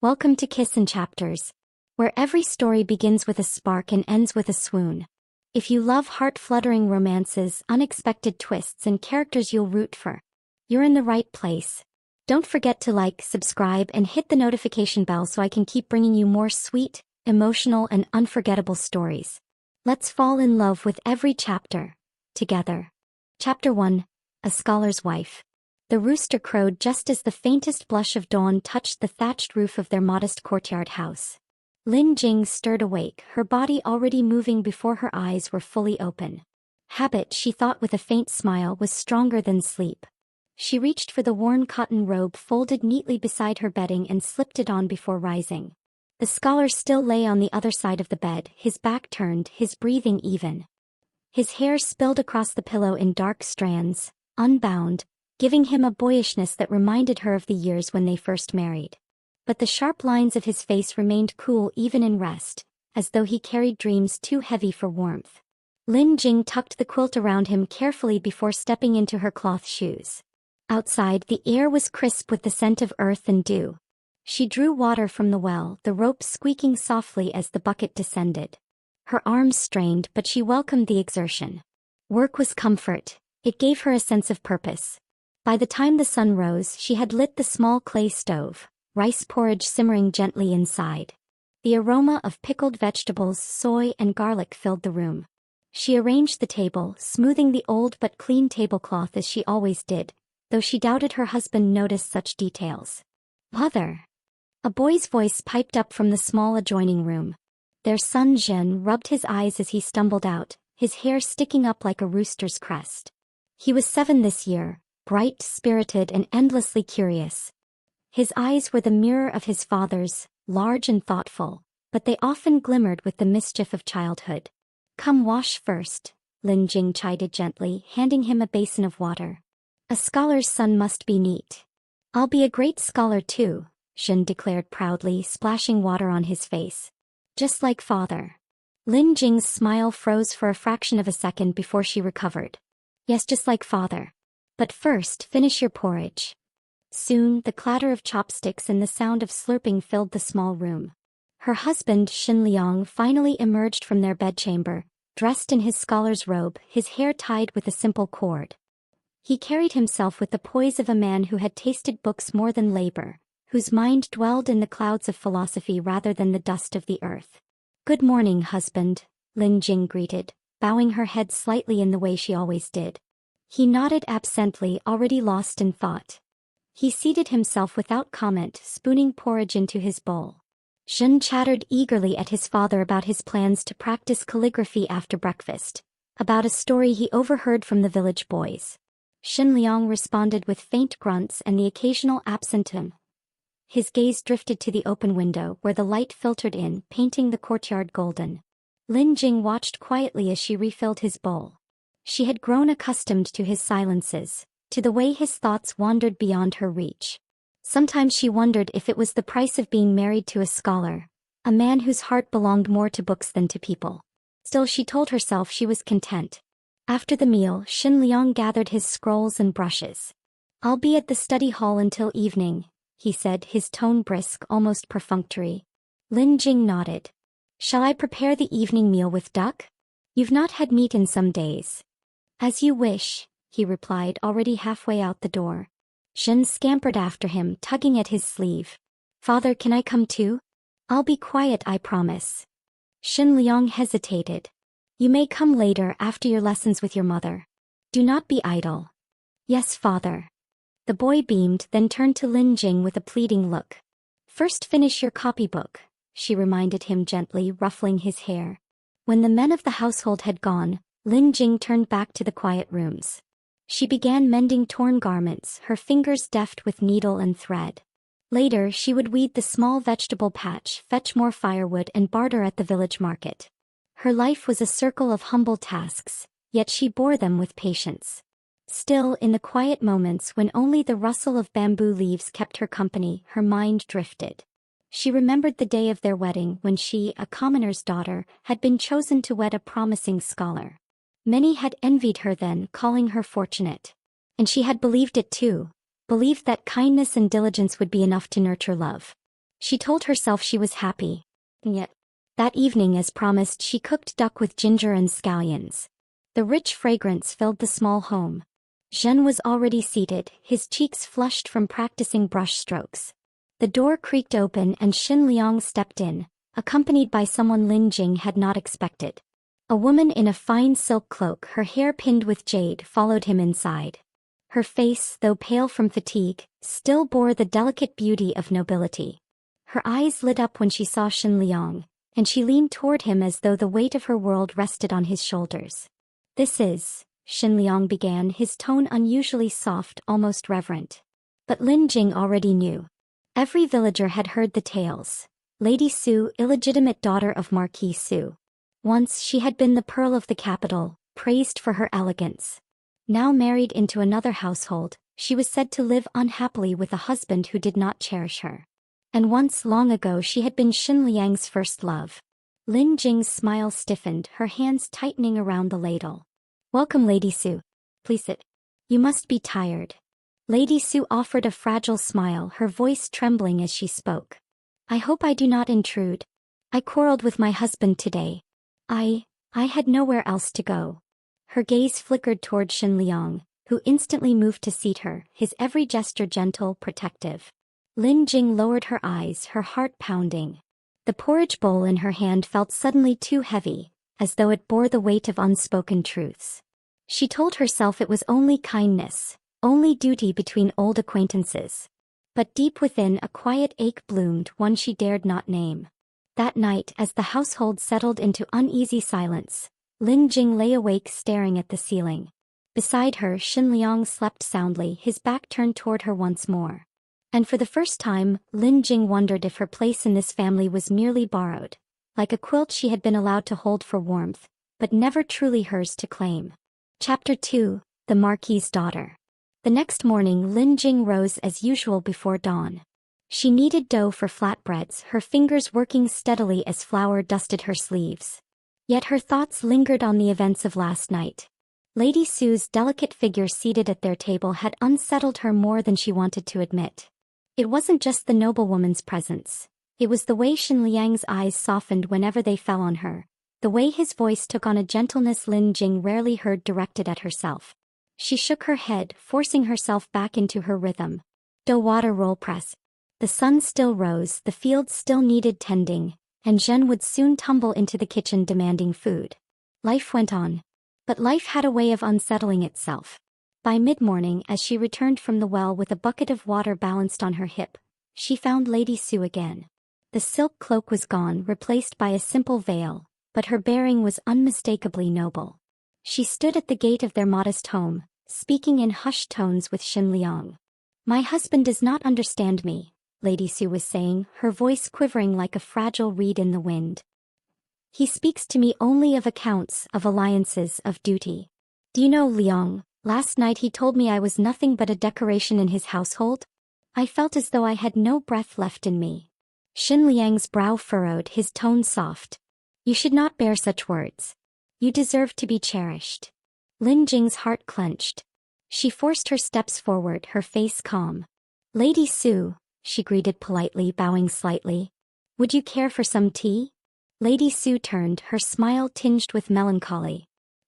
Welcome to Kiss and Chapters, where every story begins with a spark and ends with a swoon. If you love heart-fluttering romances, unexpected twists, and characters you'll root for, you're in the right place. Don't forget to like, subscribe, and hit the notification bell so I can keep bringing you more sweet, emotional, and unforgettable stories. Let's fall in love with every chapter, together. Chapter 1, A Scholar's Wife. The rooster crowed just as the faintest blush of dawn touched the thatched roof of their modest courtyard house. Lin Jing stirred awake, her body already moving before her eyes were fully open. Habit, she thought with a faint smile, was stronger than sleep. She reached for the worn cotton robe folded neatly beside her bedding and slipped it on before rising. The scholar still lay on the other side of the bed, his back turned, his breathing even. His hair spilled across the pillow in dark strands, unbound, giving him a boyishness that reminded her of the years when they first married. But the sharp lines of his face remained cool even in rest, as though he carried dreams too heavy for warmth. Lin Jing tucked the quilt around him carefully before stepping into her cloth shoes. Outside, the air was crisp with the scent of earth and dew. She drew water from the well, the rope squeaking softly as the bucket descended. Her arms strained, but she welcomed the exertion. Work was comfort. It gave her a sense of purpose. By the time the sun rose, she had lit the small clay stove, rice porridge simmering gently inside. The aroma of pickled vegetables, soy, and garlic filled the room. She arranged the table, smoothing the old but clean tablecloth as she always did, though she doubted her husband noticed such details. "Mother!" A boy's voice piped up from the small adjoining room. Their son Zhen rubbed his eyes as he stumbled out, his hair sticking up like a rooster's crest. He was 7 this year, bright, spirited, and endlessly curious. His eyes were the mirror of his father's, large and thoughtful, but they often glimmered with the mischief of childhood. "Come wash first," Lin Jing chided gently, handing him a basin of water. "A scholar's son must be neat." "I'll be a great scholar too," Zhen declared proudly, splashing water on his face. "Just like father." Lin Jing's smile froze for a fraction of a second before she recovered. "Yes, just like father. But first, finish your porridge." Soon, the clatter of chopsticks and the sound of slurping filled the small room. Her husband, Xin Liang, finally emerged from their bedchamber, dressed in his scholar's robe, his hair tied with a simple cord. He carried himself with the poise of a man who had tasted books more than labor, whose mind dwelled in the clouds of philosophy rather than the dust of the earth. "Good morning, husband," Lin Jing greeted, bowing her head slightly in the way she always did. He nodded absently, already lost in thought. He seated himself without comment, spooning porridge into his bowl. Zhen chattered eagerly at his father about his plans to practice calligraphy after breakfast, about a story he overheard from the village boys. Xin Liang responded with faint grunts and the occasional absent him. His gaze drifted to the open window, where the light filtered in, painting the courtyard golden. Lin Jing watched quietly as she refilled his bowl. She had grown accustomed to his silences, to the way his thoughts wandered beyond her reach. Sometimes she wondered if it was the price of being married to a scholar, a man whose heart belonged more to books than to people. Still, she told herself she was content. After the meal, Xin Liang gathered his scrolls and brushes. "I'll be at the study hall until evening," he said, his tone brisk, almost perfunctory. Lin Jing nodded. "Shall I prepare the evening meal with duck? You've not had meat in some days." "As you wish," he replied, already halfway out the door. Zhen scampered after him, tugging at his sleeve. "Father, can I come too?" "I'll be quiet, I promise." Xin Liang hesitated. "You may come later, after your lessons with your mother. Do not be idle." "Yes, father." The boy beamed, then turned to Lin Jing with a pleading look. "First finish your copybook," she reminded him gently, ruffling his hair. When the men of the household had gone, Lin Jing turned back to the quiet rooms. She began mending torn garments, her fingers deft with needle and thread. Later, she would weed the small vegetable patch, fetch more firewood, and barter at the village market. Her life was a circle of humble tasks, yet she bore them with patience. Still, in the quiet moments when only the rustle of bamboo leaves kept her company, her mind drifted. She remembered the day of their wedding when she, a commoner's daughter, had been chosen to wed a promising scholar. Many had envied her then, calling her fortunate. And she had believed it too, believed that kindness and diligence would be enough to nurture love. She told herself she was happy. And yet, that evening as promised she cooked duck with ginger and scallions. The rich fragrance filled the small home. Zhen was already seated, his cheeks flushed from practicing brush strokes. The door creaked open and Xin Liang stepped in, accompanied by someone Lin Jing had not expected. A woman in a fine silk cloak, her hair pinned with jade, followed him inside. Her face, though pale from fatigue, still bore the delicate beauty of nobility. Her eyes lit up when she saw Xin Liang, and she leaned toward him as though the weight of her world rested on his shoulders. "This is," Xin Liang began, his tone unusually soft, almost reverent. But Lin Jing already knew. Every villager had heard the tales. Lady Su, illegitimate daughter of Marquis Su. Once she had been the pearl of the capital, praised for her elegance. Now married into another household, she was said to live unhappily with a husband who did not cherish her. And once, long ago, she had been Xin Liang's first love. Lin Jing's smile stiffened, her hands tightening around the ladle. "Welcome, Lady Su. Please sit. You must be tired." Lady Su offered a fragile smile, her voice trembling as she spoke. "I hope I do not intrude. I quarreled with my husband today. I had nowhere else to go." Her gaze flickered toward Xin Liang, who instantly moved to seat her, his every gesture gentle, protective. Lin Jing lowered her eyes, her heart pounding. The porridge bowl in her hand felt suddenly too heavy, as though it bore the weight of unspoken truths. She told herself it was only kindness, only duty between old acquaintances. But deep within a quiet ache bloomed, one she dared not name. That night, as the household settled into uneasy silence, Lin Jing lay awake staring at the ceiling. Beside her, Xin Liang slept soundly, his back turned toward her once more. And for the first time, Lin Jing wondered if her place in this family was merely borrowed, like a quilt she had been allowed to hold for warmth, but never truly hers to claim. Chapter 2: The Marquis' Daughter. The next morning Lin Jing rose as usual before dawn. She kneaded dough for flatbreads, her fingers working steadily as flour dusted her sleeves. Yet her thoughts lingered on the events of last night. Lady Su's delicate figure seated at their table had unsettled her more than she wanted to admit. It wasn't just the noblewoman's presence. It was the way Xin Liang's eyes softened whenever they fell on her, the way his voice took on a gentleness Lin Jing rarely heard directed at herself. She shook her head, forcing herself back into her rhythm. Dough water roll press. The sun still rose, the fields still needed tending, and Zhen would soon tumble into the kitchen demanding food. Life went on. But life had a way of unsettling itself. By mid-morning, as she returned from the well with a bucket of water balanced on her hip, she found Lady Su again. The silk cloak was gone, replaced by a simple veil, but her bearing was unmistakably noble. She stood at the gate of their modest home, speaking in hushed tones with Xin Liang. "My husband does not understand me," Lady Su was saying, her voice quivering like a fragile reed in the wind. "He speaks to me only of accounts, of alliances, of duty. Do you know, Liang, last night he told me I was nothing but a decoration in his household? I felt as though I had no breath left in me." Xin Liang's brow furrowed, his tone soft. "You should not bear such words. You deserve to be cherished." Lin Jing's heart clenched. She forced her steps forward, her face calm. "Lady Su," she greeted politely, bowing slightly. "Would you care for some tea?" Lady Su turned, her smile tinged with melancholy.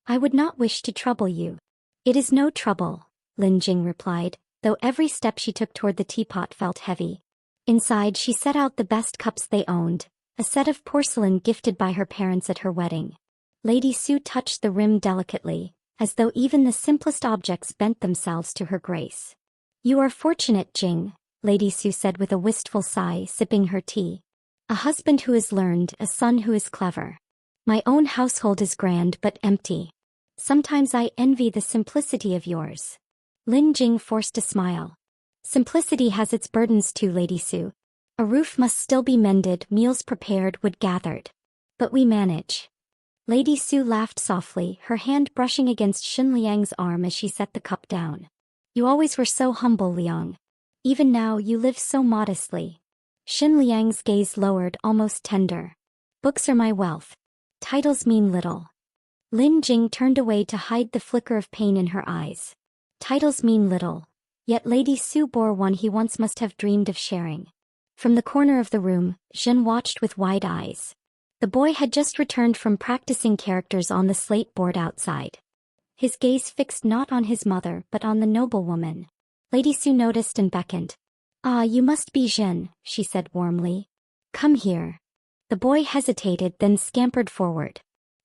"I would not wish to trouble you." "It is no trouble," Lin Jing replied, though every step she took toward the teapot felt heavy. Inside she set out the best cups they owned, a set of porcelain gifted by her parents at her wedding. Lady Su touched the rim delicately, as though even the simplest objects bent themselves to her grace. "You are fortunate, Jing," Lady Su said with a wistful sigh, sipping her tea. "A husband who is learned, a son who is clever. My own household is grand but empty. Sometimes I envy the simplicity of yours." Lin Jing forced a smile. "Simplicity has its burdens too, Lady Su. A roof must still be mended, meals prepared, wood gathered. But we manage." Lady Su laughed softly, her hand brushing against Xin Liang's arm as she set the cup down. "You always were so humble, Liang. Even now you live so modestly." Xin Liang's gaze lowered, almost tender. "Books are my wealth. Titles mean little." Lin Jing turned away to hide the flicker of pain in her eyes. Titles mean little. Yet Lady Su bore one he once must have dreamed of sharing. From the corner of the room, Jin watched with wide eyes. The boy had just returned from practicing characters on the slate board outside. His gaze fixed not on his mother but on the noblewoman. Lady Su noticed and beckoned. "Ah, you must be Jin," she said warmly. "Come here." The boy hesitated then scampered forward.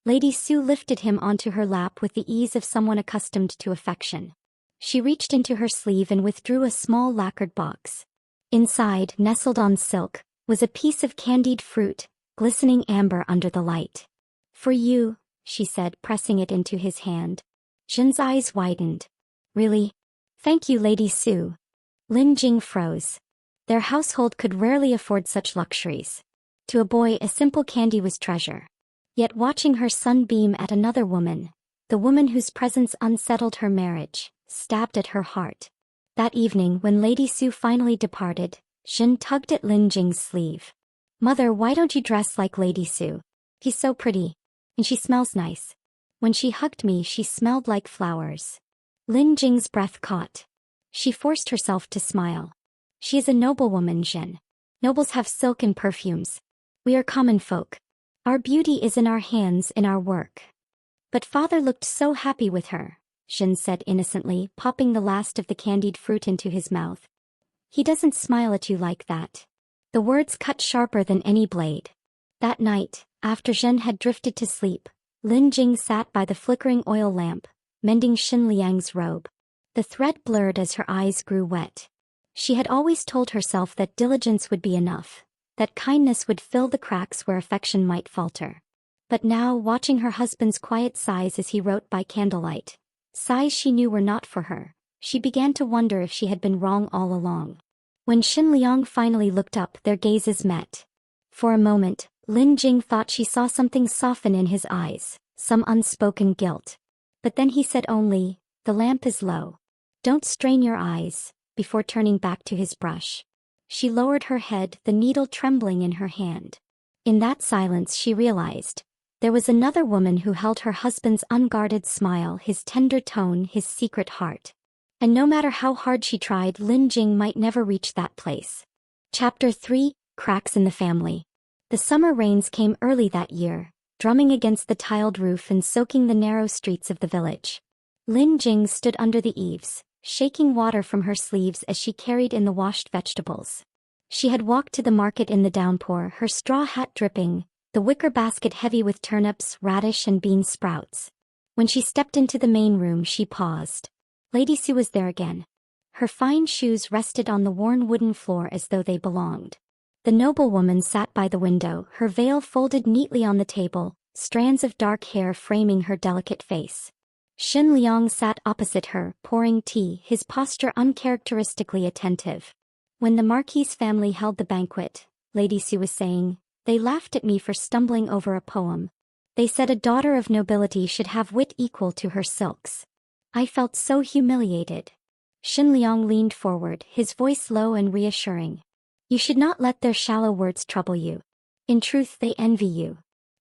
Lady Su lifted him onto her lap with the ease of someone accustomed to affection. She reached into her sleeve and withdrew a small lacquered box. Inside, nestled on silk, was a piece of candied fruit, glistening amber under the light. "For you," she said, pressing it into his hand. Jin's eyes widened. "Really? Thank you, Lady Su." Lin Jing froze. Their household could rarely afford such luxuries. To a boy, a simple candy was treasure. Yet watching her son beam at another woman, the woman whose presence unsettled her marriage, stabbed at her heart. That evening, when Lady Su finally departed, Jin tugged at Lin Jing's sleeve. "Mother, why don't you dress like Lady Su? He's so pretty. And she smells nice. When she hugged me, she smelled like flowers." Lin Jing's breath caught. She forced herself to smile. "She is a noblewoman, Jin. Nobles have silk and perfumes. We are common folk. Our beauty is in our hands, in our work." "But father looked so happy with her," Jin said innocently, popping the last of the candied fruit into his mouth. "He doesn't smile at you like that." The words cut sharper than any blade. That night, after Jin had drifted to sleep, Lin Jing sat by the flickering oil lamp, mending Xin Liang's robe. The thread blurred as her eyes grew wet. She had always told herself that diligence would be enough, that kindness would fill the cracks where affection might falter. But now, watching her husband's quiet sighs as he wrote by candlelight, sighs she knew were not for her, she began to wonder if she had been wrong all along. When Xin Liang finally looked up, their gazes met. For a moment, Lin Jing thought she saw something soften in his eyes, some unspoken guilt. But then he said only, "The lamp is low. Don't strain your eyes," before turning back to his brush. She lowered her head, the needle trembling in her hand. In that silence she realized, there was another woman who held her husband's unguarded smile, his tender tone, his secret heart. And no matter how hard she tried, Lin Jing might never reach that place. Chapter 3, Cracks in the Family. The summer rains came early that year, drumming against the tiled roof and soaking the narrow streets of the village. Lin Jing stood under the eaves, shaking water from her sleeves as she carried in the washed vegetables. She had walked to the market in the downpour, her straw hat dripping, the wicker basket heavy with turnips, radish and bean sprouts. When she stepped into the main room, she paused. Lady Su was there again. Her fine shoes rested on the worn wooden floor as though they belonged. The noblewoman sat by the window, her veil folded neatly on the table, strands of dark hair framing her delicate face. Xin Liang sat opposite her, pouring tea, his posture uncharacteristically attentive. When the Marquis family held the banquet, Lady Su was saying, "They laughed at me for stumbling over a poem. They said a daughter of nobility should have wit equal to her silks. I felt so humiliated." Xin Liang leaned forward, his voice low and reassuring. "You should not let their shallow words trouble you. In truth, they envy you."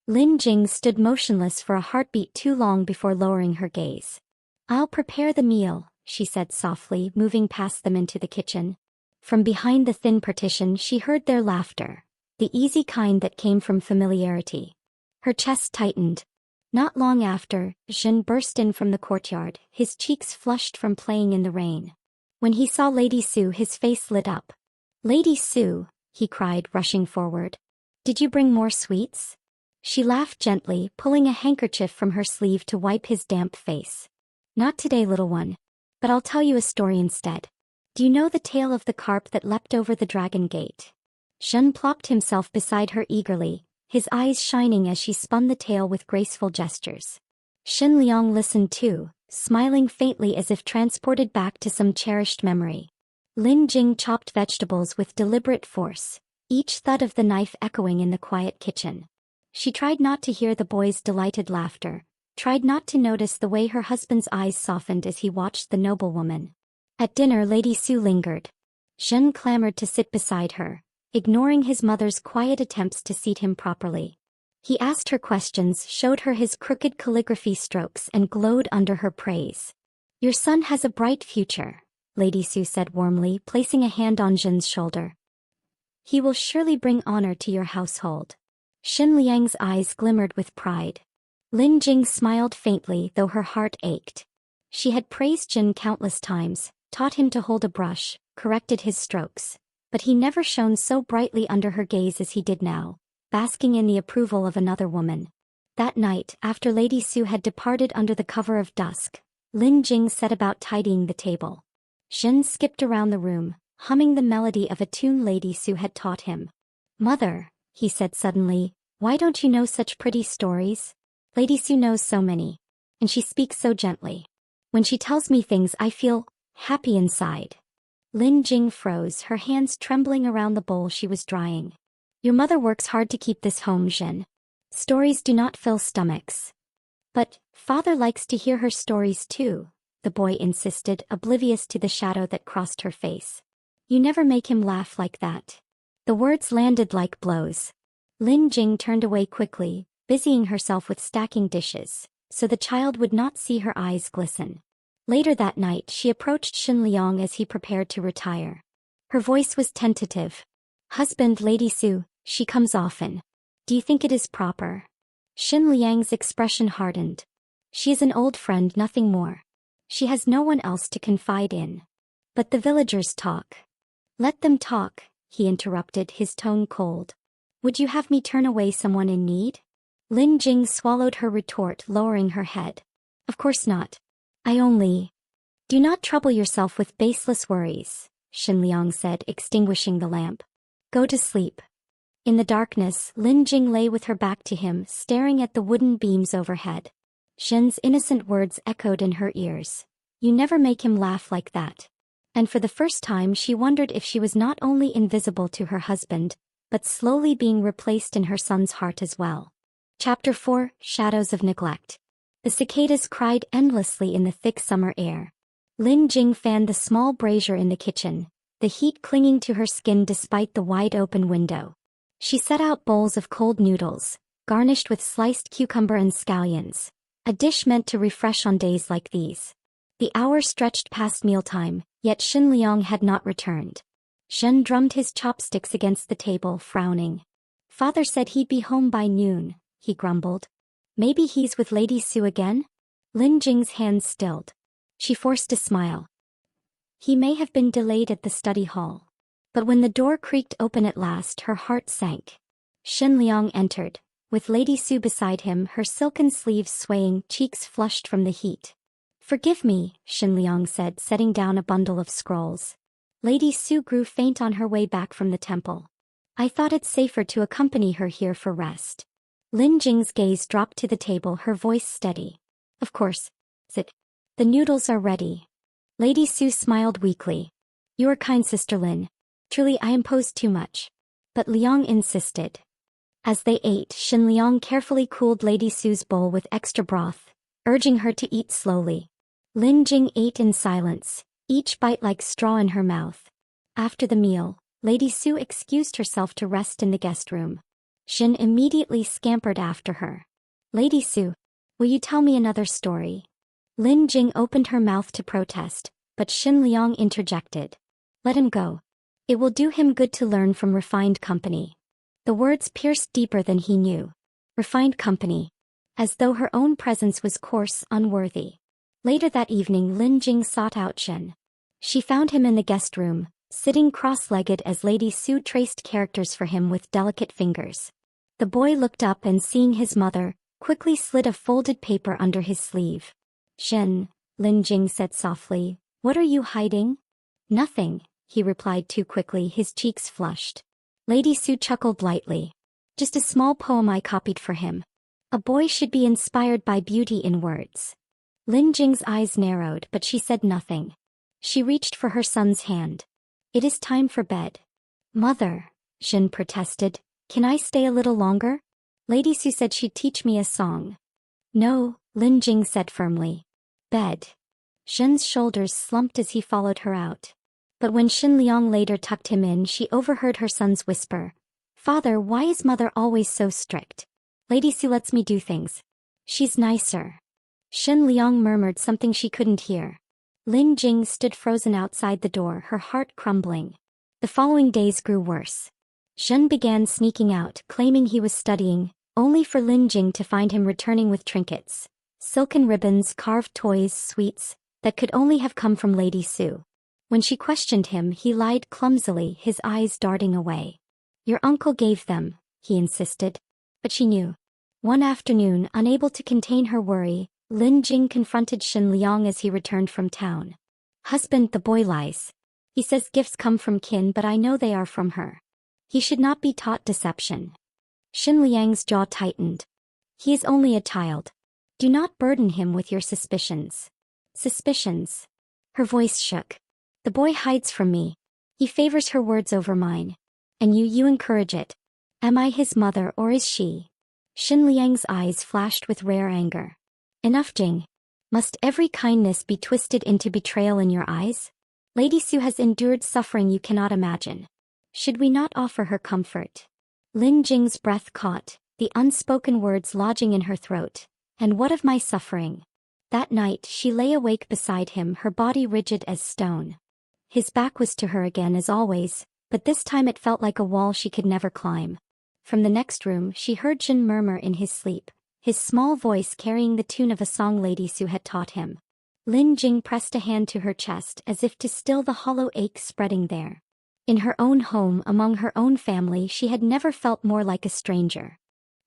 Lin Jing stood motionless for a heartbeat too long before lowering her gaze. "I'll prepare the meal," she said softly, moving past them into the kitchen. From behind the thin partition she heard their laughter, the easy kind that came from familiarity. Her chest tightened. Not long after, Jin burst in from the courtyard, his cheeks flushed from playing in the rain. When he saw Lady Su, his face lit up. "Lady Su," he cried, rushing forward. "Did you bring more sweets?" She laughed gently, pulling a handkerchief from her sleeve to wipe his damp face. "Not today, little one. But I'll tell you a story instead. Do you know the tale of the carp that leapt over the dragon gate?" Jin plopped himself beside her eagerly, his eyes shining as she spun the tale with graceful gestures. Xin Liang listened too, smiling faintly as if transported back to some cherished memory. Lin Jing chopped vegetables with deliberate force, each thud of the knife echoing in the quiet kitchen. She tried not to hear the boy's delighted laughter, tried not to notice the way her husband's eyes softened as he watched the noblewoman. At dinner, Lady Su lingered. Jin clamored to sit beside her, ignoring his mother's quiet attempts to seat him properly. He asked her questions, showed her his crooked calligraphy strokes and glowed under her praise. "Your son has a bright future," Lady Su said warmly, placing a hand on Jin's shoulder. He will surely bring honor to your household. Xin Liang's eyes glimmered with pride. Lin Jing smiled faintly though her heart ached. She had praised Jin countless times, taught him to hold a brush, corrected his strokes. But he never shone so brightly under her gaze as he did now, basking in the approval of another woman. That night, after Lady Su had departed under the cover of dusk, Lin Jing set about tidying the table. Jin skipped around the room, humming the melody of a tune Lady Su had taught him. "Mother," he said suddenly, "why don't you know such pretty stories? Lady Su knows so many. And she speaks so gently. When she tells me things I feel happy inside." Lin Jing froze, her hands trembling around the bowl she was drying. "Your mother works hard to keep this home, Jin. Stories do not fill stomachs." "But, father likes to hear her stories too," the boy insisted, oblivious to the shadow that crossed her face. "You never make him laugh like that." The words landed like blows. Lin Jing turned away quickly, busying herself with stacking dishes, so the child would not see her eyes glisten. Later that night she approached Xin Liang as he prepared to retire. Her voice was tentative. "Husband, Lady Su, she comes often. Do you think it is proper?" Xin Liang's expression hardened. "She is an old friend, nothing more. She has no one else to confide in." "But the villagers talk." "Let them talk," he interrupted, his tone cold. "Would you have me turn away someone in need?" Lin Jing swallowed her retort, lowering her head. "Of course not. I only—" "Do not trouble yourself with baseless worries," Xin Liang said, extinguishing the lamp. "Go to sleep." In the darkness, Lin Jing lay with her back to him, staring at the wooden beams overhead. Xin's innocent words echoed in her ears. "You never make him laugh like that." And for the first time she wondered if she was not only invisible to her husband, but slowly being replaced in her son's heart as well. Chapter 4: Shadows of Neglect. The cicadas cried endlessly in the thick summer air. Lin Jing fanned the small brazier in the kitchen, the heat clinging to her skin despite the wide-open window. She set out bowls of cold noodles, garnished with sliced cucumber and scallions, a dish meant to refresh on days like these. The hour stretched past mealtime, yet Xin Liang had not returned. Shen drummed his chopsticks against the table, frowning. "Father said he'd be home by noon," he grumbled. "Maybe he's with Lady Su again?" Lin Jing's hands stilled. She forced a smile. "He may have been delayed at the study hall." But when the door creaked open at last, her heart sank. Xin Liang entered, with Lady Su beside him, her silken sleeves swaying, cheeks flushed from the heat. "Forgive me," Xin Liang said, setting down a bundle of scrolls. Lady Su grew faint on her way back from the temple. "I thought it safer to accompany her here for rest." Lin Jing's gaze dropped to the table, her voice steady. "Of course. Sit. The noodles are ready." Lady Su smiled weakly. "You are kind, Sister Lin. Truly I imposed too much." But Liang insisted. As they ate, Xin Liang carefully cooled Lady Su's bowl with extra broth, urging her to eat slowly. Lin Jing ate in silence, each bite like straw in her mouth. After the meal, Lady Su excused herself to rest in the guest room. Xin immediately scampered after her. "Lady Su, will you tell me another story?" Lin Jing opened her mouth to protest, but Xin Liang interjected. "Let him go. It will do him good to learn from refined company." The words pierced deeper than he knew. Refined company. As though her own presence was coarse, unworthy. Later that evening Lin Jing sought out Xin. She found him in the guest room, sitting cross-legged as Lady Su traced characters for him with delicate fingers. The boy looked up and seeing his mother, quickly slid a folded paper under his sleeve. "Xin," Lin Jing said softly, "what are you hiding?" "Nothing," he replied too quickly, his cheeks flushed. Lady Su chuckled lightly. "Just a small poem I copied for him. A boy should be inspired by beauty in words." Lin Jing's eyes narrowed, but she said nothing. She reached for her son's hand. "It is time for bed." "Mother," Xin protested, "can I stay a little longer? Lady Su said she'd teach me a song." "No," Lin Jing said firmly. "Bed." Xin's shoulders slumped as he followed her out. But when Xin Liang later tucked him in, she overheard her son's whisper. "Father, why is mother always so strict? Lady Su lets me do things. She's nicer." Xin Liang murmured something she couldn't hear. Lin Jing stood frozen outside the door, her heart crumbling. The following days grew worse. Zhen began sneaking out, claiming he was studying, only for Lin Jing to find him returning with trinkets, silken ribbons, carved toys, sweets, that could only have come from Lady Su. When she questioned him, he lied clumsily, his eyes darting away. Your uncle gave them, he insisted. But she knew. One afternoon, unable to contain her worry, Lin Jing confronted Xin Liang as he returned from town. Husband, the boy lies. He says gifts come from kin, but I know they are from her. He should not be taught deception. Xin Liang's jaw tightened. He is only a child. Do not burden him with your suspicions. Suspicions. Her voice shook. The boy hides from me. He favors her words over mine. And you encourage it. Am I his mother or is she? Xin Liang's eyes flashed with rare anger. Enough, Jing. Must every kindness be twisted into betrayal in your eyes? Lady Su has endured suffering you cannot imagine. Should we not offer her comfort? Lin Jing's breath caught, the unspoken words lodging in her throat. And what of my suffering? That night she lay awake beside him, her body rigid as stone. His back was to her again as always, but this time it felt like a wall she could never climb. From the next room she heard Jin murmur in his sleep, his small voice carrying the tune of a song Lady Su had taught him. Lin Jing pressed a hand to her chest as if to still the hollow ache spreading there. In her own home, among her own family, she had never felt more like a stranger.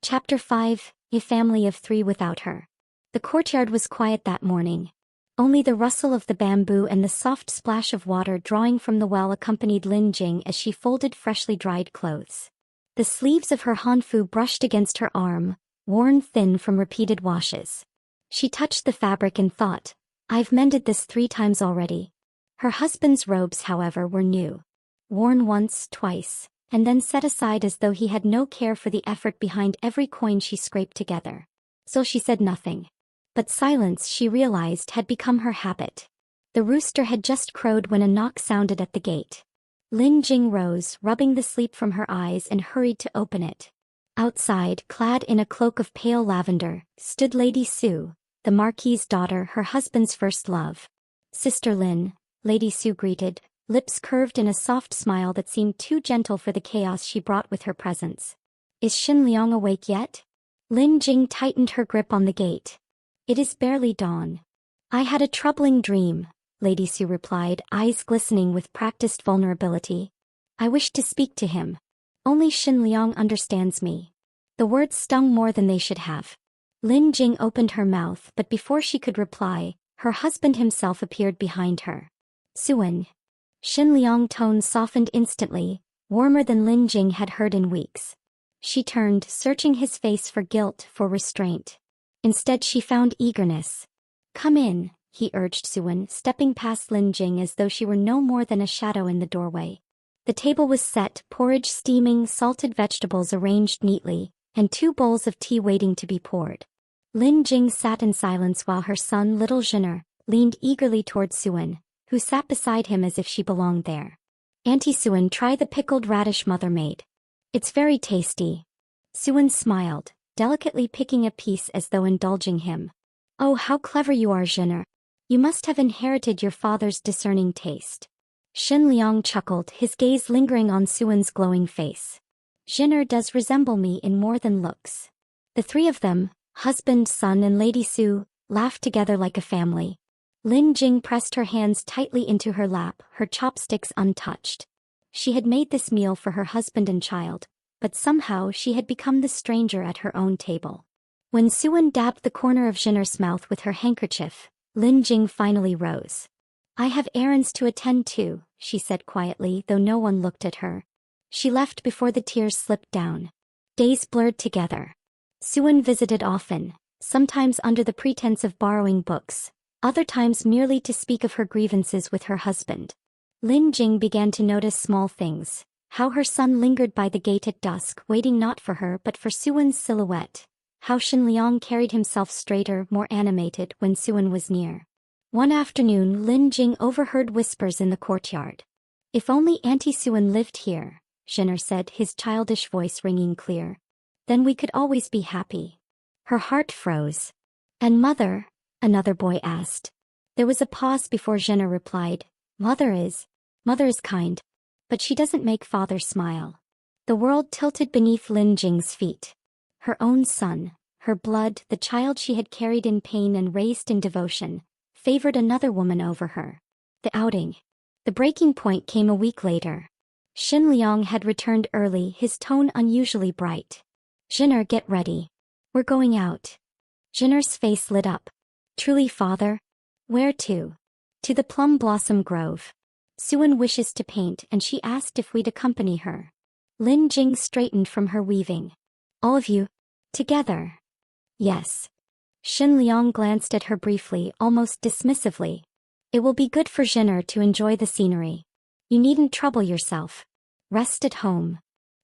Chapter 5, A Family of 3 Without Her. The courtyard was quiet that morning. Only the rustle of the bamboo and the soft splash of water drawing from the well accompanied Lin Jing as she folded freshly dried clothes. The sleeves of her hanfu brushed against her arm, worn thin from repeated washes. She touched the fabric and thought, I've mended this 3 times already. Her husband's robes, however, were new. Worn once, twice, and then set aside as though he had no care for the effort behind every coin she scraped together. So she said nothing. But silence, she realized, had become her habit. The rooster had just crowed when a knock sounded at the gate. Lin Jing rose, rubbing the sleep from her eyes, and hurried to open it. Outside, clad in a cloak of pale lavender, stood Lady Su, the Marquis' daughter, her husband's first love. Sister Lin, Lady Su greeted, lips curved in a soft smile that seemed too gentle for the chaos she brought with her presence. Is Xin Liang awake yet? Lin Jing tightened her grip on the gate. It is barely dawn. I had a troubling dream, Lady Su replied, eyes glistening with practiced vulnerability. I wish to speak to him. Only Xin Liang understands me. The words stung more than they should have. Lin Jing opened her mouth, but before she could reply, her husband himself appeared behind her. Suan. Xin Liang's tone softened instantly, warmer than Lin Jing had heard in weeks. She turned, searching his face for guilt, for restraint. Instead she found eagerness. Come in, he urged Suan, stepping past Lin Jing as though she were no more than a shadow in the doorway. The table was set, porridge steaming, salted vegetables arranged neatly, and 2 bowls of tea waiting to be poured. Lin Jing sat in silence while her son, little Zhener, leaned eagerly toward Suan, who sat beside him as if she belonged there. Auntie Suan, try the pickled radish mother made. It's very tasty. Suan smiled, delicately picking a piece as though indulging him. Oh, how clever you are, Zhener. You must have inherited your father's discerning taste. Xin Liang chuckled, his gaze lingering on Suan's glowing face. Zhener does resemble me in more than looks. The 3 of them, husband, son and Lady Su, laughed together like a family. Lin Jing pressed her hands tightly into her lap, her chopsticks untouched. She had made this meal for her husband and child, but somehow she had become the stranger at her own table. When Suan dabbed the corner of Zhener's mouth with her handkerchief, Lin Jing finally rose. I have errands to attend to, she said quietly, though no one looked at her. She left before the tears slipped down. Days blurred together. Suan visited often, sometimes under the pretense of borrowing books, other times merely to speak of her grievances with her husband. Lin Jing began to notice small things, how her son lingered by the gate at dusk, waiting not for her but for Suan's silhouette, how Xin Liang carried himself straighter, more animated when Suan was near. One afternoon Lin Jing overheard whispers in the courtyard. If only Auntie Suan lived here, Zhener said, his childish voice ringing clear. Then we could always be happy. Her heart froze. And mother? Another boy asked. There was a pause before Zhener replied. Mother is kind. But she doesn't make father smile. The world tilted beneath Lin Jing's feet. Her own son, her blood, the child she had carried in pain and raised in devotion, favored another woman over her. The outing. The breaking point came a week later. Xin Liang had returned early, his tone unusually bright. "Jin'er, get ready. We're going out." Jin'er's face lit up. "Truly, father? Where to?" "To the plum blossom grove. Suan wishes to paint and she asked if we'd accompany her." Lin Jing straightened from her weaving. "All of you? Together?" "Yes." Xin Liang glanced at her briefly, almost dismissively. "It will be good for Jin'er to enjoy the scenery. You needn't trouble yourself. Rest at home."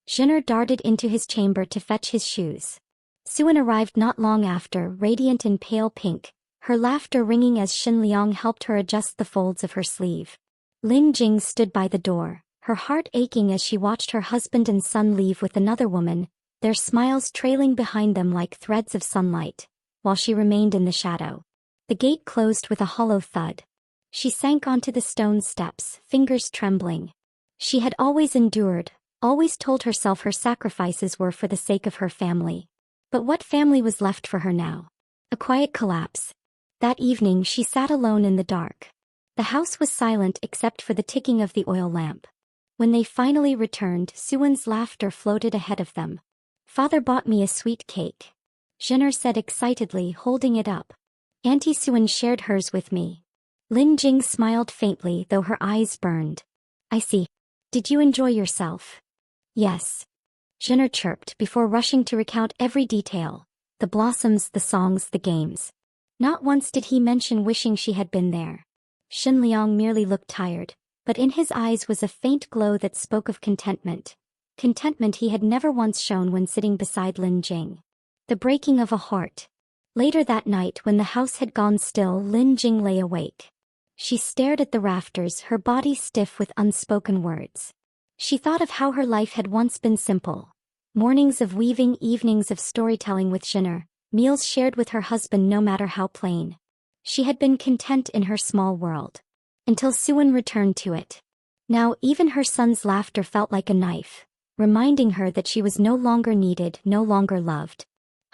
Jin'er darted into his chamber to fetch his shoes. Suan arrived not long after, radiant in pale pink, her laughter ringing as Xin Liang helped her adjust the folds of her sleeve. Lin Jing stood by the door, her heart aching as she watched her husband and son leave with another woman, their smiles trailing behind them like threads of sunlight, while she remained in the shadow. The gate closed with a hollow thud. She sank onto the stone steps, fingers trembling. She had always endured, always told herself her sacrifices were for the sake of her family. But what family was left for her now? A quiet collapse. That evening she sat alone in the dark. The house was silent except for the ticking of the oil lamp. When they finally returned, Suan's laughter floated ahead of them. "Father bought me a sweet cake," Jin'er said excitedly, holding it up. "Auntie Suan shared hers with me." Lin Jing smiled faintly, though her eyes burned. "I see. Did you enjoy yourself?" "Yes," Jin'er chirped before rushing to recount every detail. The blossoms, the songs, the games. Not once did he mention wishing she had been there. Xin Liang merely looked tired, but in his eyes was a faint glow that spoke of contentment. Contentment he had never once shown when sitting beside Lin Jing. The breaking of a heart. Later that night, when the house had gone still, Lin Jing lay awake. She stared at the rafters, her body stiff with unspoken words. She thought of how her life had once been simple. Mornings of weaving, evenings of storytelling with Jin'er, meals shared with her husband no matter how plain. She had been content in her small world. Until Suan returned to it. Now even her son's laughter felt like a knife, reminding her that she was no longer needed, no longer loved.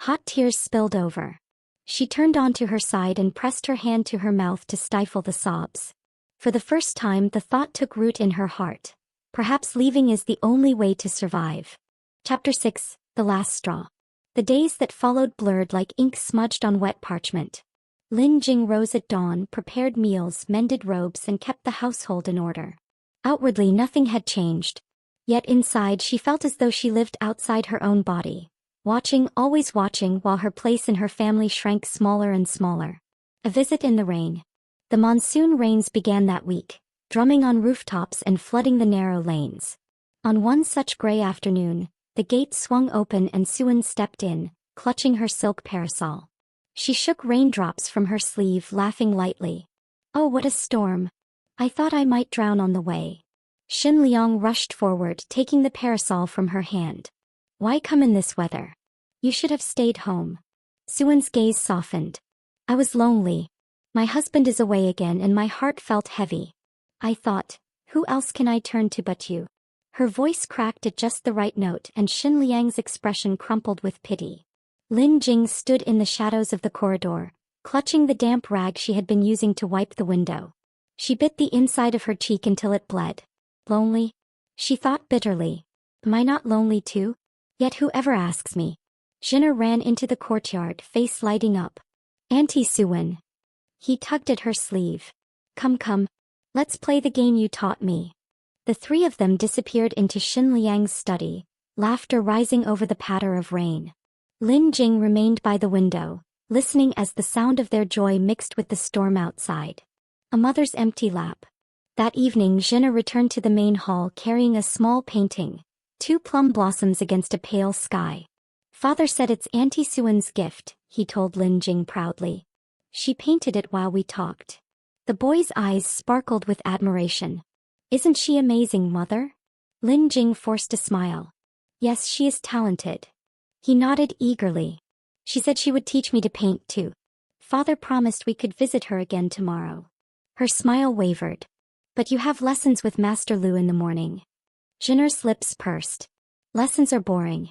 Hot tears spilled over. She turned onto her side and pressed her hand to her mouth to stifle the sobs. For the first time the thought took root in her heart. Perhaps leaving is the only way to survive. Chapter 6, The Last Straw. The days that followed blurred like ink smudged on wet parchment. Lin Jing rose at dawn, prepared meals, mended robes and kept the household in order. Outwardly nothing had changed. Yet inside she felt as though she lived outside her own body. Watching, always watching, while her place in her family shrank smaller and smaller. A visit in the rain. The monsoon rains began that week, drumming on rooftops and flooding the narrow lanes. On one such gray afternoon, the gate swung open and Suan stepped in, clutching her silk parasol. She shook raindrops from her sleeve, laughing lightly. "Oh, what a storm! I thought I might drown on the way." Xin Liang rushed forward, taking the parasol from her hand. "Why come in this weather? You should have stayed home." Suan's gaze softened. "I was lonely. My husband is away again and my heart felt heavy. I thought, who else can I turn to but you?" Her voice cracked at just the right note and Xin Liang's expression crumpled with pity. Lin Jing stood in the shadows of the corridor, clutching the damp rag she had been using to wipe the window. She bit the inside of her cheek until it bled. "Lonely?" she thought bitterly. "Am I not lonely too? Yet whoever asks me." Jin'er ran into the courtyard, face lighting up. "Auntie Suan." He tugged at her sleeve. Come, let's play the game you taught me." The three of them disappeared into Xin Liang's study, laughter rising over the patter of rain. Lin Jing remained by the window, listening as the sound of their joy mixed with the storm outside. A mother's empty lap. That evening Jin'er returned to the main hall carrying a small painting, 2 plum blossoms against a pale sky. "Father said it's Auntie Suan's gift," he told Lin Jing proudly. "She painted it while we talked." The boy's eyes sparkled with admiration. "Isn't she amazing, mother?" Lin Jing forced a smile. "Yes, she is talented." He nodded eagerly. "She said she would teach me to paint too. Father promised we could visit her again tomorrow." Her smile wavered. "But you have lessons with Master Lu in the morning." Jin'er's lips pursed. Lessons are boring.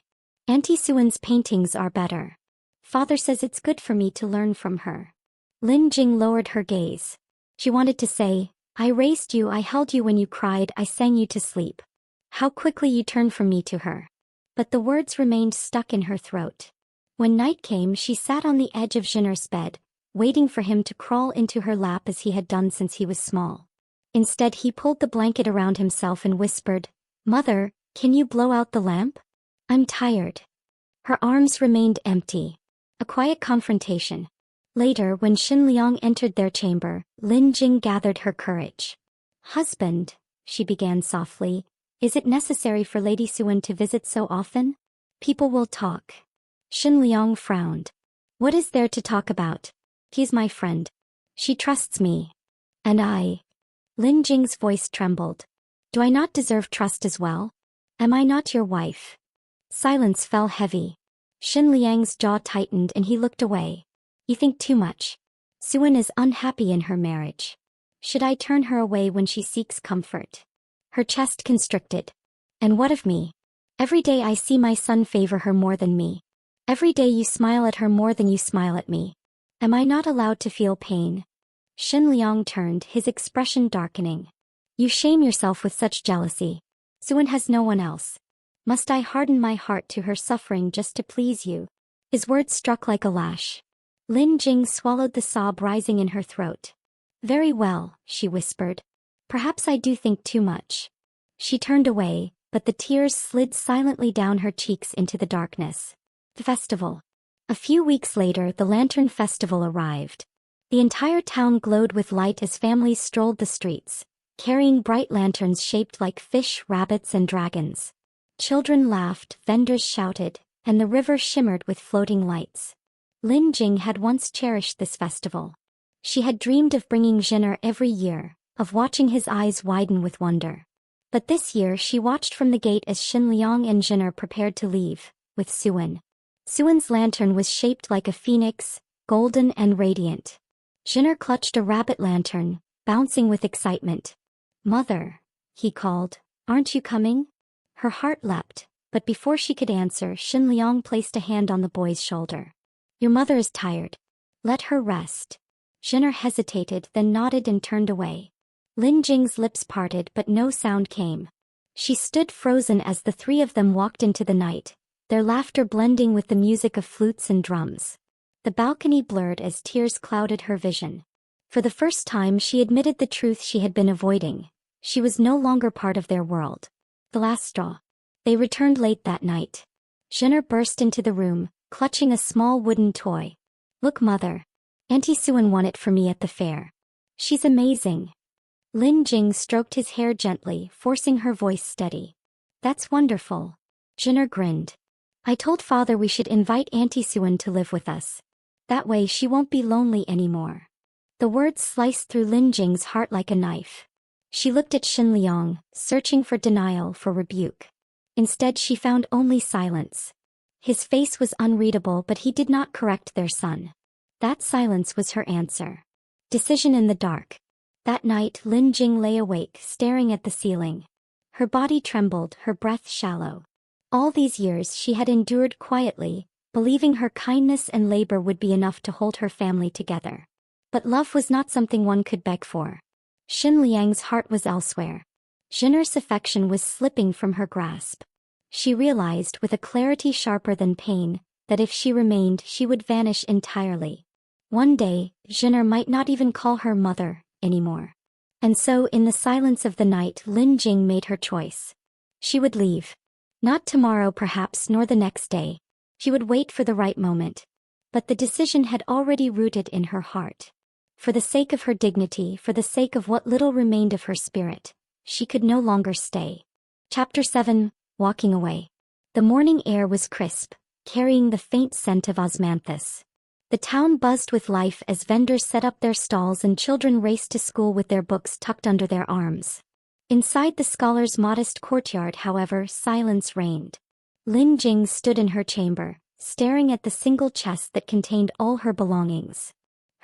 Auntie Suan's paintings are better. Father says it's good for me to learn from her. Lin Jing lowered her gaze. She wanted to say, I raised you, I held you when you cried, I sang you to sleep. How quickly you turned from me to her. But the words remained stuck in her throat. When night came, she sat on the edge of Jinner's bed, waiting for him to crawl into her lap as he had done since he was small. Instead, he pulled the blanket around himself and whispered, Mother, can you blow out the lamp? I'm tired. Her arms remained empty. A quiet confrontation. Later, when Xin Liang entered their chamber, Lin Jing gathered her courage. Husband, she began softly, is it necessary for Lady Suan to visit so often? People will talk. Xin Liang frowned. What is there to talk about? He's my friend. She trusts me. And I. Lin Jing's voice trembled. Do I not deserve trust as well? Am I not your wife? Silence fell heavy. Xin Liang's jaw tightened and he looked away. You think too much. Suan is unhappy in her marriage. Should I turn her away when she seeks comfort? Her chest constricted. And what of me? Every day I see my son favor her more than me. Every day you smile at her more than you smile at me. Am I not allowed to feel pain? Xin Liang turned, his expression darkening. You shame yourself with such jealousy. Suan has no one else. Must I harden my heart to her suffering just to please you? His words struck like a lash. Lin Jing swallowed the sob rising in her throat. Very well, she whispered. Perhaps I do think too much. She turned away, but the tears slid silently down her cheeks into the darkness. The festival. A few weeks later, the Lantern Festival arrived. The entire town glowed with light as families strolled the streets, carrying bright lanterns shaped like fish, rabbits, and dragons. Children laughed, vendors shouted, and the river shimmered with floating lights. Lin Jing had once cherished this festival. She had dreamed of bringing Jinner every year, of watching his eyes widen with wonder. But this year she watched from the gate as Xin Liang and Jinner prepared to leave, with Suan. Suan's lantern was shaped like a phoenix, golden and radiant. Jinner clutched a rabbit lantern, bouncing with excitement. Mother, he called, aren't you coming? Her heart leapt, but before she could answer, Xin Liang placed a hand on the boy's shoulder. Your mother is tired. Let her rest. Jinner hesitated, then nodded and turned away. Lin Jing's lips parted but no sound came. She stood frozen as the three of them walked into the night, their laughter blending with the music of flutes and drums. The balcony blurred as tears clouded her vision. For the first time she admitted the truth she had been avoiding. She was no longer part of their world. The last straw. They returned late that night. Jinner burst into the room, clutching a small wooden toy. Look, Mother. Auntie Suan won it for me at the fair. She's amazing. Lin Jing stroked his hair gently, forcing her voice steady. That's wonderful. Jinner grinned. I told Father we should invite Auntie Suan to live with us. That way she won't be lonely anymore. The words sliced through Lin Jing's heart like a knife. She looked at Xin Liang, searching for denial, for rebuke. Instead she found only silence. His face was unreadable, but he did not correct their son. That silence was her answer. Decision in the dark. That night Lin Jing lay awake, staring at the ceiling. Her body trembled, her breath shallow. All these years she had endured quietly, believing her kindness and labor would be enough to hold her family together. But love was not something one could beg for. Xin Liang's heart was elsewhere. Jinner's affection was slipping from her grasp. She realized with a clarity sharper than pain, that if she remained she would vanish entirely. One day, Jinner might not even call her mother anymore. And so in the silence of the night Lin Jing made her choice. She would leave. Not tomorrow perhaps, nor the next day. She would wait for the right moment. But the decision had already rooted in her heart. For the sake of her dignity, for the sake of what little remained of her spirit, she could no longer stay. Chapter 7. Walking Away. The morning air was crisp, carrying the faint scent of osmanthus. The town buzzed with life as vendors set up their stalls and children raced to school with their books tucked under their arms. Inside the scholar's modest courtyard, however, silence reigned. Lin Jing stood in her chamber, staring at the single chest that contained all her belongings.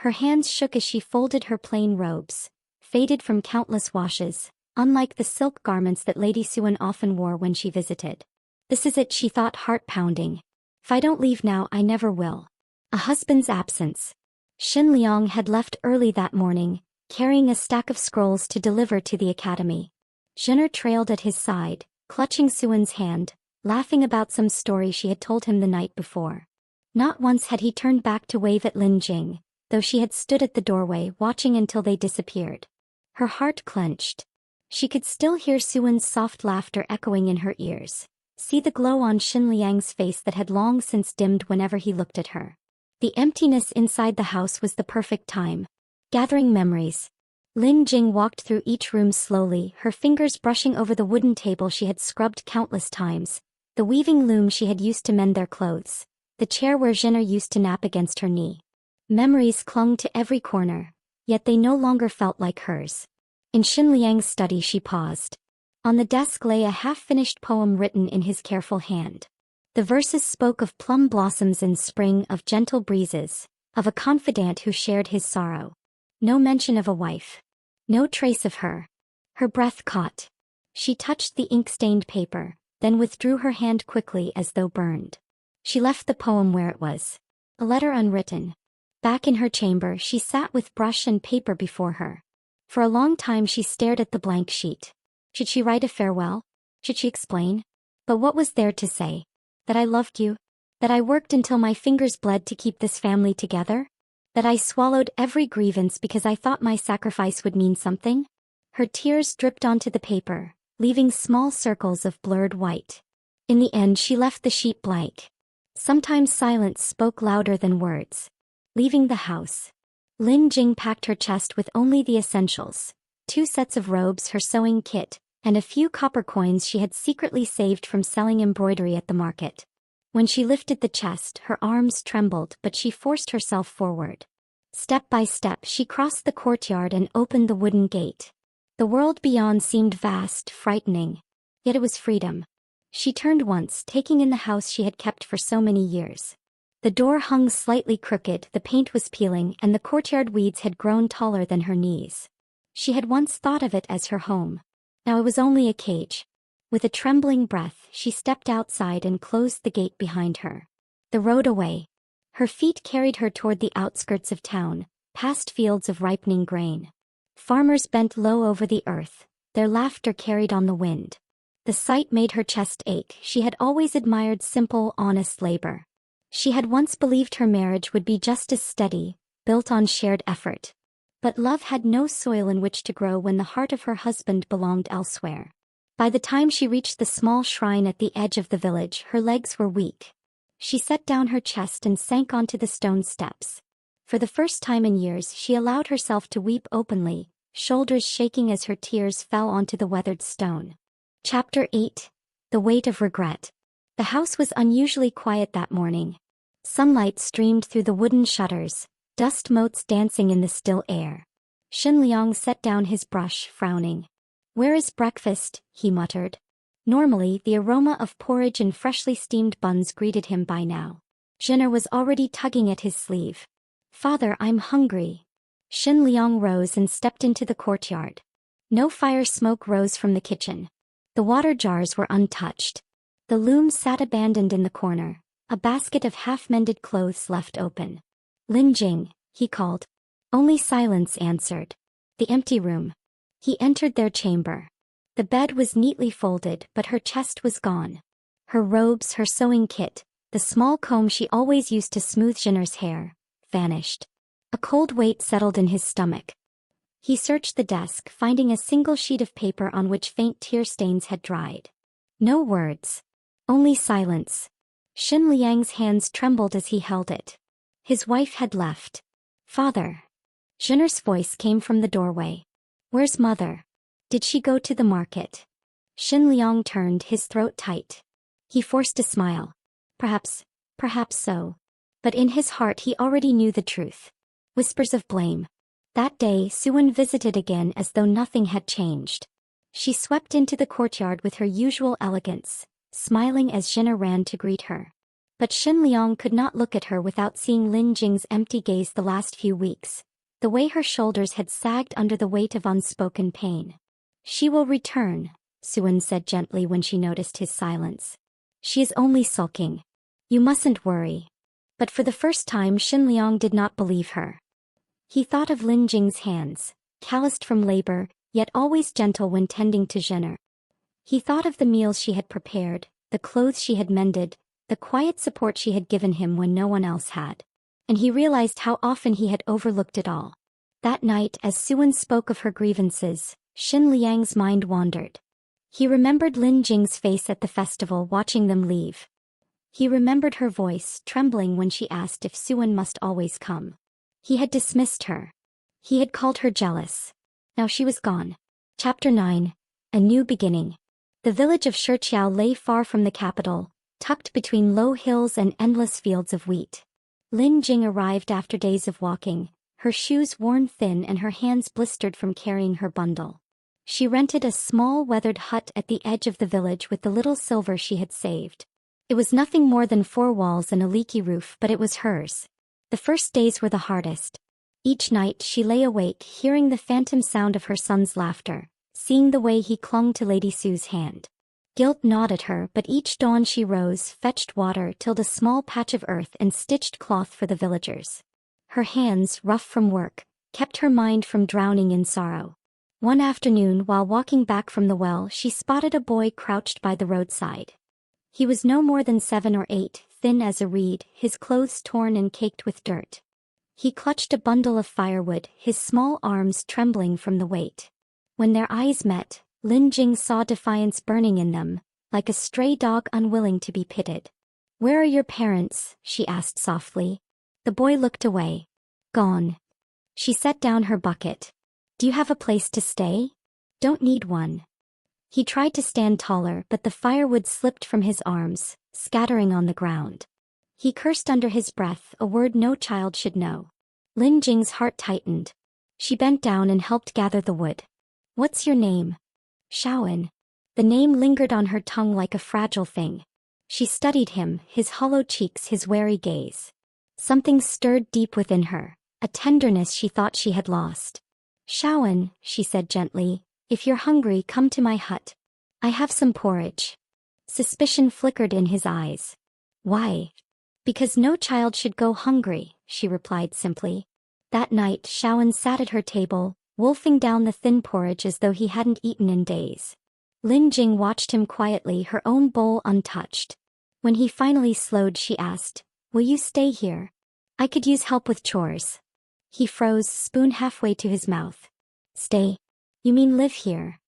Her hands shook as she folded her plain robes, faded from countless washes, unlike the silk garments that Lady Suan often wore when she visited. This is it, she thought, heart pounding. If I don't leave now, I never will. A husband's absence. Xin Liang had left early that morning, carrying a stack of scrolls to deliver to the academy. Jin'er trailed at his side, clutching Suan's hand, laughing about some story she had told him the night before. Not once had he turned back to wave at Lin Jing, though she had stood at the doorway watching until they disappeared. Her heart clenched. She could still hear Suan's soft laughter echoing in her ears, see the glow on Xin Liang's face that had long since dimmed whenever he looked at her. The emptiness inside the house was the perfect time. Gathering memories. Lin Jing walked through each room slowly, her fingers brushing over the wooden table she had scrubbed countless times, the weaving loom she had used to mend their clothes, the chair where Jin'er used to nap against her knee. Memories clung to every corner, yet they no longer felt like hers. In Xin Liang's study she paused. On the desk lay a half-finished poem written in his careful hand. The verses spoke of plum blossoms in spring, of gentle breezes, of a confidant who shared his sorrow. No mention of a wife. No trace of her. Her breath caught. She touched the ink-stained paper, then withdrew her hand quickly as though burned. She left the poem where it was. A letter unwritten. Back in her chamber she sat with brush and paper before her. For a long time she stared at the blank sheet. Should she write a farewell? Should she explain? But what was there to say? That I loved you? That I worked until my fingers bled to keep this family together? That I swallowed every grievance because I thought my sacrifice would mean something? Her tears dripped onto the paper, leaving small circles of blurred white. In the end she left the sheet blank. Sometimes silence spoke louder than words. Leaving the house, Lin Jing packed her chest with only the essentials, 2 sets of robes, her sewing kit, and a few copper coins she had secretly saved from selling embroidery at the market. When she lifted the chest, her arms trembled, but she forced herself forward. Step by step she crossed the courtyard and opened the wooden gate. The world beyond seemed vast, frightening. Yet it was freedom. She turned once, taking in the house she had kept for so many years. The door hung slightly crooked, the paint was peeling, and the courtyard weeds had grown taller than her knees. She had once thought of it as her home. Now it was only a cage. With a trembling breath, she stepped outside and closed the gate behind her. The road away. Her feet carried her toward the outskirts of town, past fields of ripening grain. Farmers bent low over the earth, their laughter carried on the wind. The sight made her chest ache. She had always admired simple, honest labor. She had once believed her marriage would be just as steady, built on shared effort. But love had no soil in which to grow when the heart of her husband belonged elsewhere. By the time she reached the small shrine at the edge of the village, her legs were weak. She set down her chest and sank onto the stone steps. For the first time in years she allowed herself to weep openly, shoulders shaking as her tears fell onto the weathered stone. Chapter 8. The Weight of Regret. The house was unusually quiet that morning. Sunlight streamed through the wooden shutters, dust motes dancing in the still air. Xin Liang set down his brush, frowning. "Where is breakfast?" he muttered. Normally, the aroma of porridge and freshly steamed buns greeted him by now. Jin'er was already tugging at his sleeve. "Father, I'm hungry." Xin Liang rose and stepped into the courtyard. No fire smoke rose from the kitchen. The water jars were untouched. The loom sat abandoned in the corner, a basket of half-mended clothes left open. "Lin Jing," he called. Only silence answered. The empty room. He entered their chamber. The bed was neatly folded, but her chest was gone. Her robes, her sewing kit, the small comb she always used to smooth Jin'er's hair, vanished. A cold weight settled in his stomach. He searched the desk, finding a single sheet of paper on which faint tear stains had dried. No words. Only silence. Xin Liang's hands trembled as he held it. His wife had left. "Father." Jin'er's voice came from the doorway. "Where's mother? Did she go to the market?" Xin Liang turned, his throat tight. He forced a smile. Perhaps so. But in his heart he already knew the truth. Whispers of blame. That day Suan visited again as though nothing had changed. She swept into the courtyard with her usual elegance, smiling as Jin'er ran to greet her. But Xin Liang could not look at her without seeing Lin Jing's empty gaze the last few weeks, the way her shoulders had sagged under the weight of unspoken pain. "She will return," Suan said gently when she noticed his silence. She is only sulking. You mustn't worry. But for the first time Xin Liang did not believe her. He thought of Lin Jing's hands, calloused from labor, yet always gentle when tending to Zhener. He thought of the meals she had prepared, the clothes she had mended, the quiet support she had given him when no one else had. And he realized how often he had overlooked it all. That night, as Suan spoke of her grievances, Xin Liang's mind wandered. He remembered Lin Jing's face at the festival watching them leave. He remembered her voice trembling when she asked if Suan must always come. He had dismissed her. He had called her jealous. Now she was gone. Chapter 9. A New Beginning. The village of Shiqiao lay far from the capital, tucked between low hills and endless fields of wheat. Lin Jing arrived after days of walking, her shoes worn thin and her hands blistered from carrying her bundle. She rented a small weathered hut at the edge of the village with the little silver she had saved. It was nothing more than 4 walls and a leaky roof, but it was hers. The first days were the hardest. Each night she lay awake hearing the phantom sound of her son's laughter, seeing the way he clung to Lady Sue's hand. Guilt gnawed at her, but each dawn she rose, fetched water, tilled a small patch of earth and stitched cloth for the villagers. Her hands, rough from work, kept her mind from drowning in sorrow. One afternoon while walking back from the well she spotted a boy crouched by the roadside. He was no more than 7 or 8, thin as a reed, his clothes torn and caked with dirt. He clutched a bundle of firewood, his small arms trembling from the weight. When their eyes met, Lin Jing saw defiance burning in them, like a stray dog unwilling to be pitted. "Where are your parents?" she asked softly. The boy looked away. "Gone." She set down her bucket. "Do you have a place to stay?" "Don't need one." He tried to stand taller, but the firewood slipped from his arms, scattering on the ground. He cursed under his breath, a word no child should know. Lin Jing's heart tightened. She bent down and helped gather the wood. "What's your name?" "Shaoan." The name lingered on her tongue like a fragile thing. She studied him, his hollow cheeks, his wary gaze. Something stirred deep within her, a tenderness she thought she had lost. "Shaoan," she said gently, "if you're hungry, come to my hut. I have some porridge." Suspicion flickered in his eyes. "Why?" "Because no child should go hungry," she replied simply. That night Shaoan sat at her table, wolfing down the thin porridge as though he hadn't eaten in days. Lin Jing watched him quietly, her own bowl untouched. When he finally slowed she asked, "Will you stay here? I could use help with chores." He froze, spoon halfway to his mouth. "Stay? You mean live here?"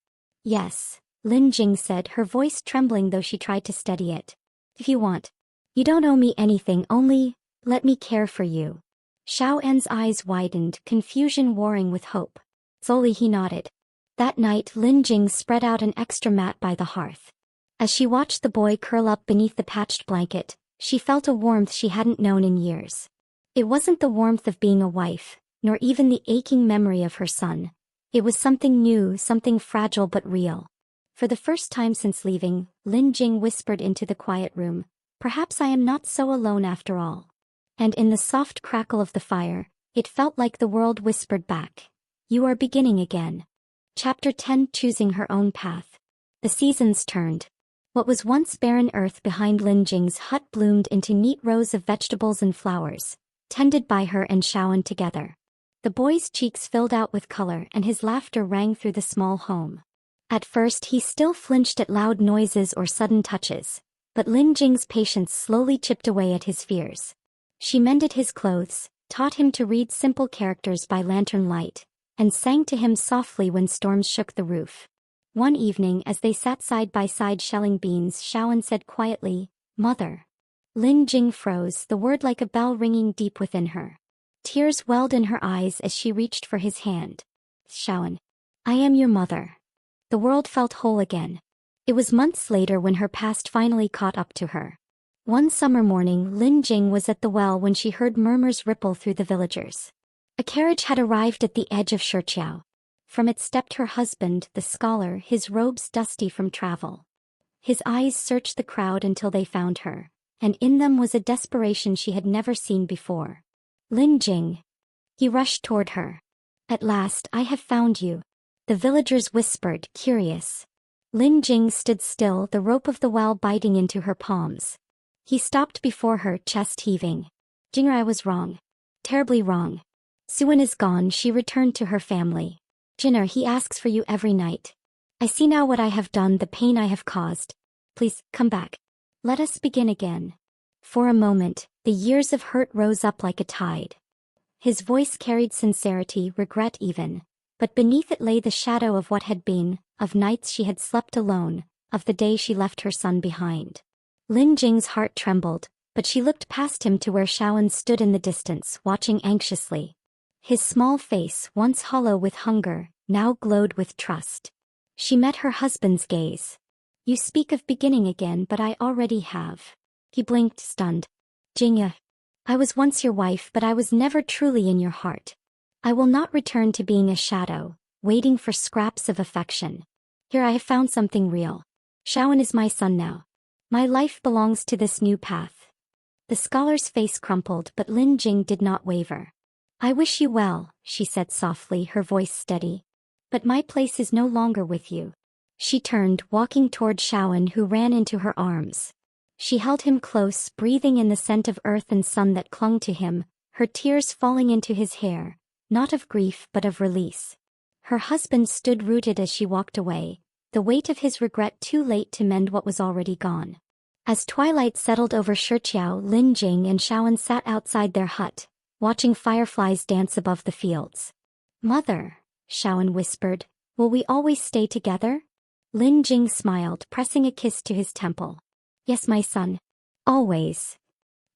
"Yes," Lin Jing said, her voice trembling though she tried to steady it. "If you want. You don't owe me anything, only, let me care for you." Shaoan's eyes widened, confusion warring with hope. Slowly he nodded. That night Lin Jing spread out an extra mat by the hearth. As she watched the boy curl up beneath the patched blanket, she felt a warmth she hadn't known in years. It wasn't the warmth of being a wife, nor even the aching memory of her son. It was something new, something fragile but real. For the first time since leaving, Lin Jing whispered into the quiet room, "Perhaps I am not so alone after all." And in the soft crackle of the fire, it felt like the world whispered back, "You are beginning again." Chapter 10. Choosing her own path. The seasons turned. What was once barren earth behind Lin Jing's hut bloomed into neat rows of vegetables and flowers, tended by her and Shaoan together. The boy's cheeks filled out with color and his laughter rang through the small home. At first he still flinched at loud noises or sudden touches, but Lin Jing's patience slowly chipped away at his fears. She mended his clothes, taught him to read simple characters by lantern light, and sang to him softly when storms shook the roof. One evening as they sat side by side shelling beans, Shaoan said quietly, "Mother." Lin Jing froze, the word like a bell ringing deep within her. Tears welled in her eyes as she reached for his hand. "Shaoan, I am your mother." The world felt whole again. It was months later when her past finally caught up to her. One summer morning Lin Jing was at the well when she heard murmurs ripple through the villagers. A carriage had arrived at the edge of Shiqiao. From it stepped her husband, the scholar, his robes dusty from travel. His eyes searched the crowd until they found her, and in them was a desperation she had never seen before. "Lin Jing." He rushed toward her. "At last, I have found you," the villagers whispered, curious. Lin Jing stood still, the rope of the well biting into her palms. He stopped before her, chest heaving. Jinger, I was wrong. Terribly wrong. Suan is gone, she returned to her family. Jinger, he asks for you every night. I see now what I have done, the pain I have caused. Please, come back. Let us begin again. For a moment, the years of hurt rose up like a tide. His voice carried sincerity, regret even. But beneath it lay the shadow of what had been, of nights she had slept alone, of the day she left her son behind. Lin Jing's heart trembled, but she looked past him to where Shaoan stood in the distance, watching anxiously. His small face, once hollow with hunger, now glowed with trust. She met her husband's gaze. You speak of beginning again, but I already have. He blinked, stunned. Jingya, I was once your wife, but I was never truly in your heart. I will not return to being a shadow, waiting for scraps of affection. Here I have found something real. Shaoan is my son now. My life belongs to this new path. The scholar's face crumpled, but Lin Jing did not waver. I wish you well, she said softly, her voice steady. But my place is no longer with you. She turned, walking toward Shaoan, who ran into her arms. She held him close, breathing in the scent of earth and sun that clung to him, her tears falling into his hair, not of grief but of release. Her husband stood rooted as she walked away, the weight of his regret too late to mend what was already gone. As twilight settled over Shiqiao, Lin Jing and Shaoan sat outside their hut, watching fireflies dance above the fields. Mother, Shaoan whispered, will we always stay together? Lin Jing smiled, pressing a kiss to his temple. Yes, my son. Always.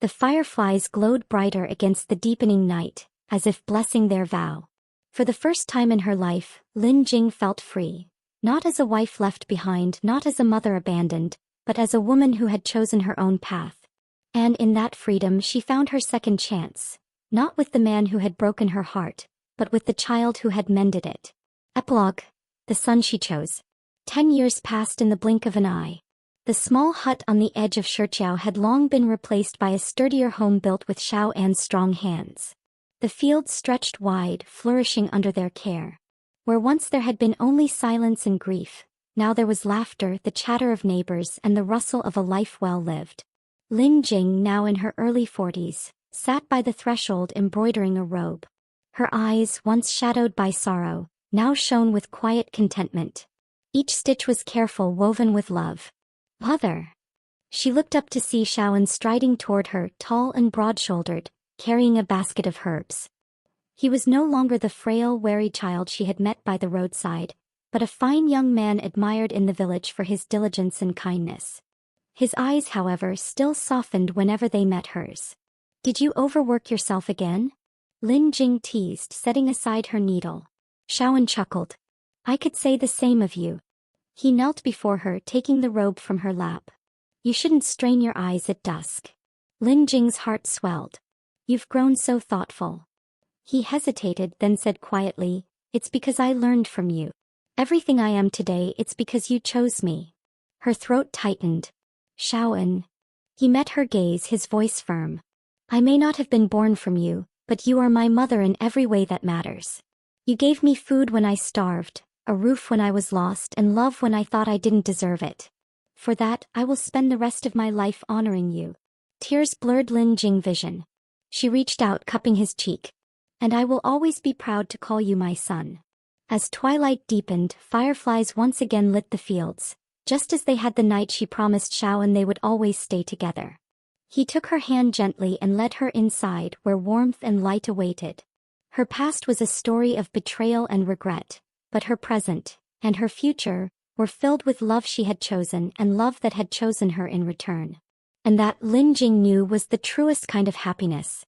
The fireflies glowed brighter against the deepening night, as if blessing their vow. For the first time in her life, Lin Jing felt free. Not as a wife left behind, not as a mother abandoned, but as a woman who had chosen her own path. And in that freedom she found her second chance, not with the man who had broken her heart, but with the child who had mended it. Epilogue. The son she chose. 10 years passed in the blink of an eye. The small hut on the edge of Shiqiao had long been replaced by a sturdier home built with Xiao An's strong hands. The fields stretched wide, flourishing under their care. Where once there had been only silence and grief, now there was laughter, the chatter of neighbors, and the rustle of a life well lived. Lin Jing, now in her early 40s, sat by the threshold embroidering a robe. Her eyes, once shadowed by sorrow, now shone with quiet contentment. Each stitch was careful, woven with love. Mother! She looked up to see Shaoan striding toward her, tall and broad-shouldered, carrying a basket of herbs. He was no longer the frail, wary child she had met by the roadside, but a fine young man admired in the village for his diligence and kindness. His eyes, however, still softened whenever they met hers. Did you overwork yourself again? Lin Jing teased, setting aside her needle. Shaoan chuckled. I could say the same of you. He knelt before her, taking the robe from her lap. You shouldn't strain your eyes at dusk. Lin Jing's heart swelled. You've grown so thoughtful. He hesitated, then said quietly, it's because I learned from you. Everything I am today, it's because you chose me. Her throat tightened. Shaoan. He met her gaze, his voice firm. I may not have been born from you, but you are my mother in every way that matters. You gave me food when I starved, a roof when I was lost, and love when I thought I didn't deserve it. For that, I will spend the rest of my life honoring you. Tears blurred Lin Jing's vision. She reached out, cupping his cheek. And I will always be proud to call you my son. As twilight deepened, fireflies once again lit the fields, just as they had the night she promised Shaoan they would always stay together. He took her hand gently and led her inside, where warmth and light awaited. Her past was a story of betrayal and regret, but her present, and her future, were filled with love she had chosen and love that had chosen her in return. And that, Lin Jing knew, was the truest kind of happiness,